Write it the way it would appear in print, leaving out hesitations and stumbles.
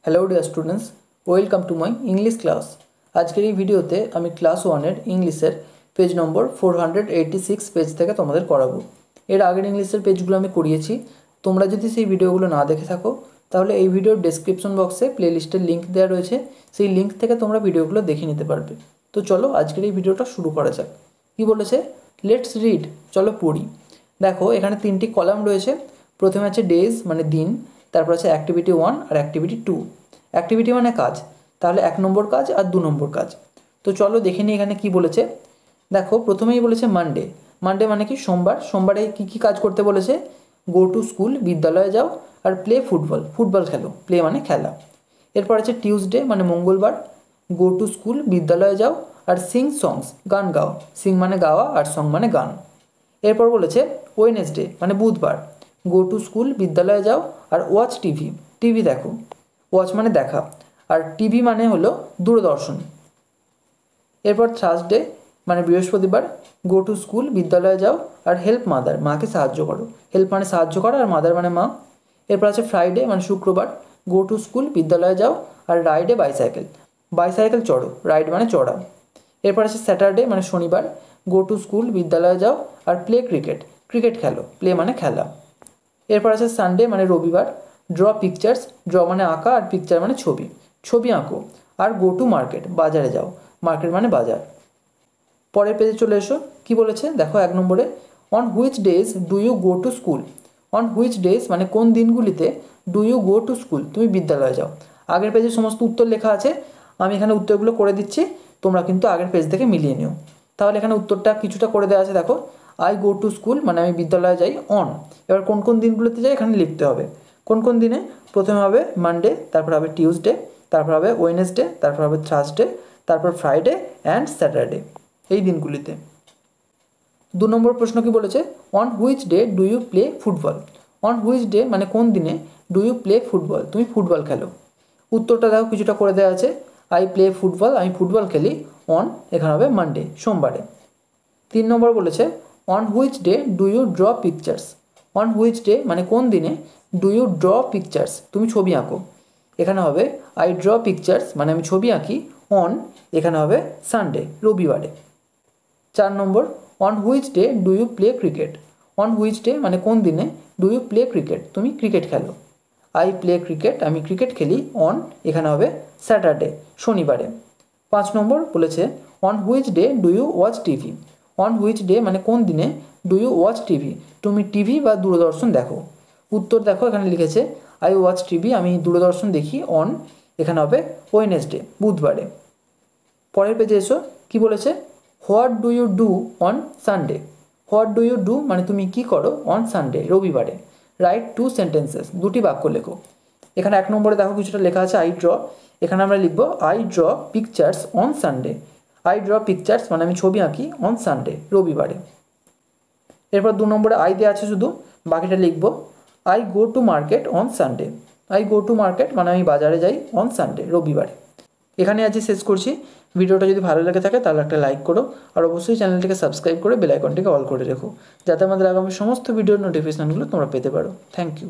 Hello dear students, welcome to my English class. आजकेर এই ভিডিওতে আমি ক্লাস 1 এর ইংলিশের পেজ নম্বর 486 পেজ থেকে তোমাদের করাবো। এর আগের ইংলিশের পেজগুলো আমি করিয়েছি। তোমরা যদি সেই ভিডিওগুলো না দেখে থাকো তাহলে এই ভিডিওর ডেসক্রিপশন বক্সে প্লেলিস্টের লিংক দেওয়া রয়েছে, সেই লিংক থেকে তোমরা ভিডিওগুলো দেখে নিতে পারবে। তো চলো আজকের এই ভিডিওটা শুরু করা যাক। কি বলেছে? লেটস রিড, চলো পড়ি। দেখো এখানে তিনটি কলাম রয়েছে। প্রথমে আছে ডেজ মানে দিন, তারপর আছে অ্যাক্টিভিটি 1 আর অ্যাক্টিভিটি 2। অ্যাক্টিভিটি মানে কাজ, তাহলে 1 নম্বর কাজ আর 2 নম্বর কাজ। তো চলো দেখে নিই এখানে কি বলেছে। দেখো প্রথমেই বলেছে মানডে। মানডে মানে কি? সোমবার। সোমবারে কি কি কাজ করতে বলেছে? গো টু স্কুল, বিদ্যালয়ে যাও, আর প্লে ফুটবল, ফুটবল খেলো, প্লে মানে খেলা। এরপর আছে টিউসডে মানে মঙ্গলবার, গো টু স্কুল, বিদ্যালয়ে যাও, আর সিং সংস, গান গাও। সিং মানে গাওয়া আর সং মানে গান। এরপর বলেছে ওয়েডনেসডে মানে বুধবার, গো টু স্কুল, বিদ্যালয়ে যাও, আর ওয়াচ টিভি, টিভি দেখো। ওয়াচ মানে দেখা, আর টিভি মানে হলো দূরদর্শন। এরপর থার্সডে মানে বৃহস্পতিবার, গো টু স্কুল, বিদ্যালয়ে যাও, আর হেল্প মাদার, মাকে সাহায্য করো। হেল্প মানে সাহায্য করা, আর মাদার মানে মা। এরপর আছে ফ্রাইডে মানে শুক্রবার, গো টু স্কুল, বিদ্যালয়ে যাও, আর রাইডে বাইসাইকেল, বাইসাইকেল চড়ো, রাইড মানে চড়া। এরপর আছে স্যাটারডে মানে শনিবার, গো টু স্কুল, বিদ্যালয়ে যাও, আর প্লে ক্রিকেট, ক্রিকেট খেলো, প্লে মানে খেলা। এরপর আছে সানডে মানে রবিবার, ড্র পিকচার্স, ড্র মানে আঁকা, আর পিকচার মানে ছবি, ছবি আঁকো, আর গো টু মার্কেট, বাজারে যাও, মার্কেট মানে বাজার। পরের পেজে চলে এসো। কি বলেছে দেখো 1 নম্বরে, on which days do you go to school. On which days মানে কোন দিনগুলিতে, do you go to school তুমি বিদ্যালয়ে যাও। আগের পেজে সমস্ত উত্তর লেখা আছে, আমি এখানে উত্তরগুলো করে দিচ্ছি, তোমরা কিন্তু আগের পেজ থেকে মিলিয়ে নিও। তাহলে এখানে উত্তরটা কিছুটা করে দেওয়া আছে। দেখো আই গো টু স্কুল মানে আমি বিদ্যালয়ে যাই অন। এবার কোন কোন দিনগুলোতে যাই এখানে লিখতে হবে। কোন কোন দিনে? প্রথমে হবে মানডে, তারপর হবে টিউসডে, তারপর হবে ওয়েডনেসডে, তারপর হবে থার্সডে, তারপর ফ্রাইডে অ্যান্ড স্যাটারডে, এই দিনগুলিতে। 2 নম্বর প্রশ্ন কি বলেছে? On which day do you play football. On which day মানে কোন দিনে, ডু ইউ প্লে ফুটবল তুমি ফুটবল খেলো। উত্তরটা দেখো কিছুটা করে দেওয়া আছে। আই প্লে ফুটবল, আমি ফুটবল খেলি অন, এখানে হবে মানডে, সোমবারে। 3 নম্বর বলেছে on which day do you draw pictures. On which day মানে কোন দিনে, ডু ইউ ড্র পিকচার্স তুমি ছবি আঁকো, এখানে হবে আই ড্র পিকচার্স মানে আমি ছবি আঁকি অন, এখানে হবে সানডে, রবিবারে। 4 নম্বর on which day do you play cricket. On which day মানে কোন দিনে, ডু ইউ প্লে ক্রিকেট তুমি ক্রিকেট খেলো। আই প্লে ক্রিকেট, আমি ক্রিকেট খেলি অন, এখানে হবে স্যাটারডে, শনিবারে। 5 নম্বর বলেছে on which day do you watch TV. On which day মানে কোন দিনে, ডু ইউ ওয়াচ টিভি তুমি টিভি বা দূরদর্শন দেখো। উত্তর দেখো এখানে লিখেছে আই ওয়াচ টিভি, আমি দূরদর্শন দেখি অন, এখানে হবে ওয়েডনেসডে, বুধবারে। পরের পেজে এসো। কি বলেছে? What do you do on Sunday. What do you do মানে তুমি কি করো অন সানডে, রবিবারে। রাইট 2 সেন্টেন্সেস, 2টি বাক্য লেখো। এখানে 1 নম্বরে দেখো কিছুটা লেখা আছে আই ড্র, এখানে আমরা লিখবো I draw pictures on Sunday. I draw pictures মানে আমি ছবি আঁকি অন সানডে, রবিবারে। এরপর 2 নম্বরে আই দেওয়া আছে শুধু, বাকিটা লিখবো I go to market on Sunday. I go to market মানে আমি বাজারে যাই অন সানডে, রবিবারে। এখানে আজকে শেষ করছি। ভিডিওটা যদি ভালো লেগে থাকে তাহলে একটা লাইক করো, আর অবশ্যই চ্যানেলটিকে সাবস্ক্রাইব করে বেল আইকনটিকে অল করে রেখো, যাতে আমাদের আগামী সমস্ত ভিডিওর নোটিফিকেশানগুলো তোমরা পেতে পারো। Thank you.